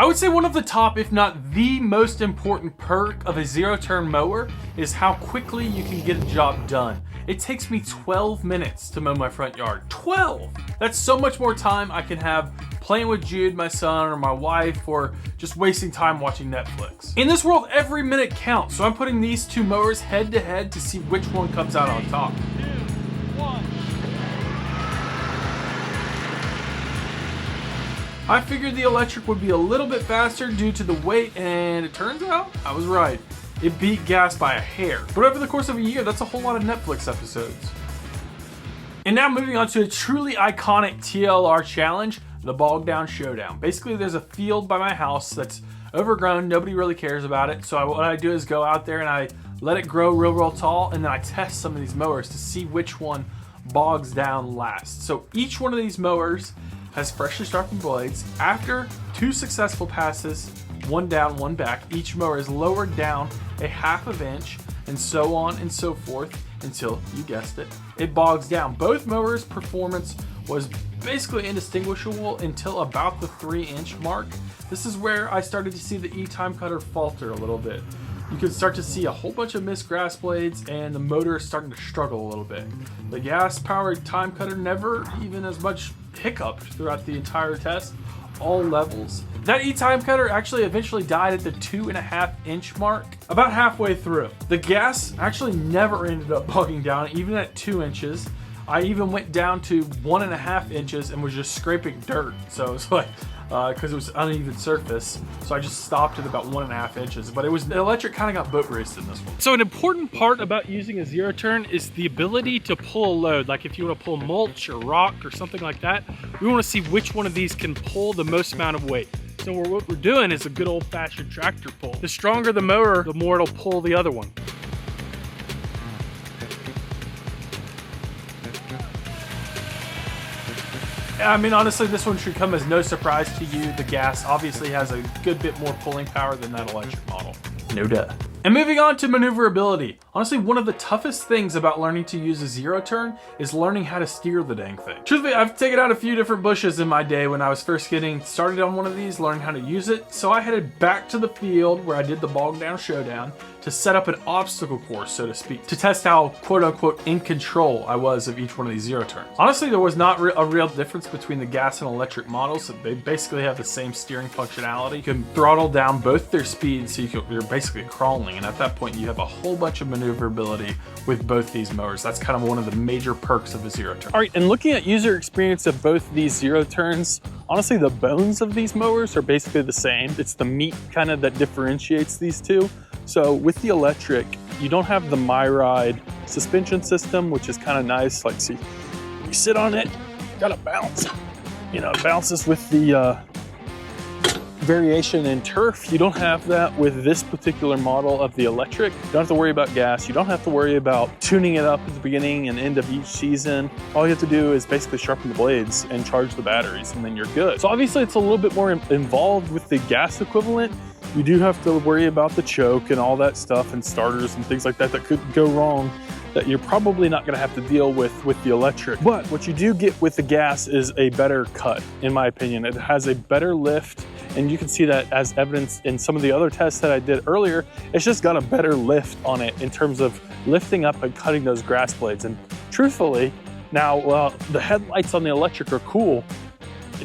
would say one of the top, if not the most important perk of a zero-turn mower is how quickly you can get a job done. It takes me 12 minutes to mow my front yard. 12! That's so much more time I can have playing with Jude, my son, or my wife, or just wasting time watching Netflix. In this world, every minute counts, so I'm putting these two mowers head to head to see which one comes out on top. 2, 1. I figured the electric would be a little bit faster due to the weight, and it turns out I was right. It beat gas by a hair. But over the course of a year, that's a whole lot of Netflix episodes. And now moving on to a truly iconic TLR challenge, the Bog Down Showdown. Basically, there's a field by my house that's overgrown. Nobody really cares about it. So what I do is go out there and I let it grow real tall, and then I test some of these mowers to see which one bogs down last. So each one of these mowers has freshly sharpened blades. After 2 successful passes, 1 down, 1 back, each mower is lowered down a 1/2 inch, and so on and so forth until, you guessed it, it bogs down. Both mowers' performance was basically indistinguishable until about the 3-inch mark. This is where I started to see the TimeCutter falter a little bit. You can start to see a whole bunch of missed grass blades, and the motor is starting to struggle a little bit. The gas-powered TimeCutter never even as much hiccuped throughout the entire test, all levels. That TimeCutter actually eventually died at the 2.5-inch mark, about halfway through. The gas actually never ended up bogging down, even at 2 inches. I even went down to 1.5 inches and was just scraping dirt. So it's like, because it was uneven surface, so I just stopped at about 1.5 inches. But the electric kind of got boat raced in this one. So an important part about using a zero turn is the ability to pull a load. Like if you want to pull mulch or rock or something like that, we want to see which one of these can pull the most amount of weight. So what we're doing is a good old-fashioned tractor pull. The stronger the mower, the more it'll pull the other one. I mean, honestly, this one should come as no surprise to you. The gas obviously has a good bit more pulling power than that electric model. No duh. And moving on to maneuverability. Honestly, one of the toughest things about learning to use a zero turn is learning how to steer the dang thing. Truthfully, I've taken out a few different bushes in my day when I was first getting started on one of these, learning how to use it. So I headed back to the field where I did the Bog Down Showdown to set up an obstacle course, so to speak, to test how quote unquote in control I was of each one of these zero turns. Honestly, there was not a real difference between the gas and electric models. They basically have the same steering functionality. You can throttle down both their speeds, so you're basically crawling, and at that point you have a whole bunch of maneuverability with both these mowers. That's kind of one of the major perks of a zero turn. All right, and looking at user experience of both these zero turns, honestly, the bones of these mowers are basically the same. It's the meat kind of that differentiates these two. So with the electric, you don't have the MyRide suspension system, which is kind of nice. Like, see, you sit on it, gotta bounce. You know, it bounces with the variation in turf. You don't have that with this particular model of the electric. You don't have to worry about gas. You don't have to worry about tuning it up at the beginning and end of each season. All you have to do is basically sharpen the blades and charge the batteries, and then you're good. So obviously it's a little bit more involved with the gas equivalent. You do have to worry about the choke and all that stuff, and starters and things like that that could go wrong, that you're probably not going to have to deal with the electric. But what you do get with the gas is a better cut, in my opinion. It has a better lift, and you can see that as evidenced in some of the other tests that I did earlier. It's just got a better lift on it in terms of lifting up and cutting those grass blades. And truthfully, now the headlights on the electric are cool.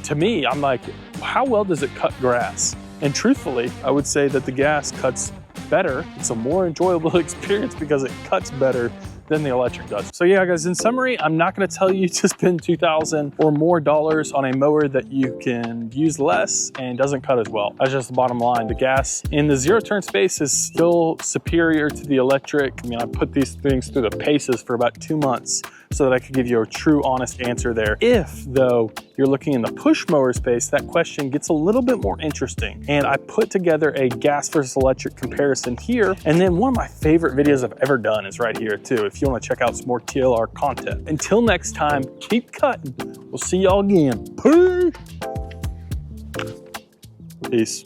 To me, I'm like, how well does it cut grass? And truthfully, I would say that the gas cuts better. It's a more enjoyable experience because it cuts better than the electric does. So yeah, guys, in summary, I'm not gonna tell you to spend $2,000 or more on a mower that you can use less and doesn't cut as well. That's just the bottom line. The gas in the zero turn space is still superior to the electric. I mean, I put these things through the paces for about 2 months so that I could give you a true, honest answer there. If, though, you're looking in the push mower space, that question gets a little bit more interesting. And I put together a gas versus electric comparison here. And then one of my favorite videos I've ever done is right here too, if you want to check out some more TLR content. Until next time, keep cutting. We'll see y'all again. Peace. Peace.